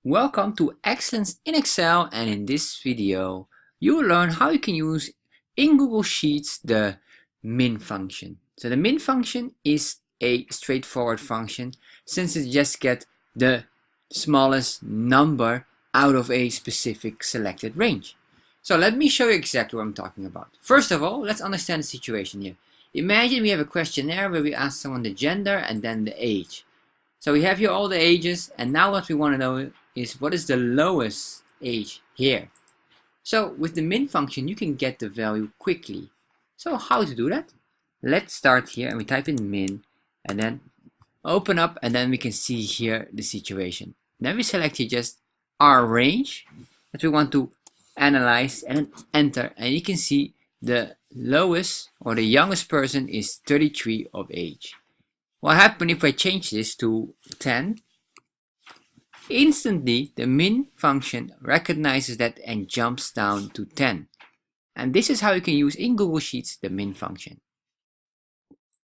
Welcome to Excellence in Excel, and in this video you will learn how you can use in Google Sheets the min function. So the min function is a straightforward function since it just gets the smallest number out of a specific selected range. So let me show you exactly what I'm talking about. First of all, let's understand the situation here. Imagine we have a questionnaire where we ask someone the gender and then the age. So we have here all the ages, and now what we want to know is what is the lowest age here. So with the min function you can get the value quickly. So how to do that? Let's start here and we type in min and then open up, and then we can see here the situation. Then we select here just our range that we want to analyze and then enter, and you can see the lowest or the youngest person is 33 of age. What happens if I change this to 10? Instantly, the min function recognizes that and jumps down to 10. And this is how you can use in Google Sheets the min function.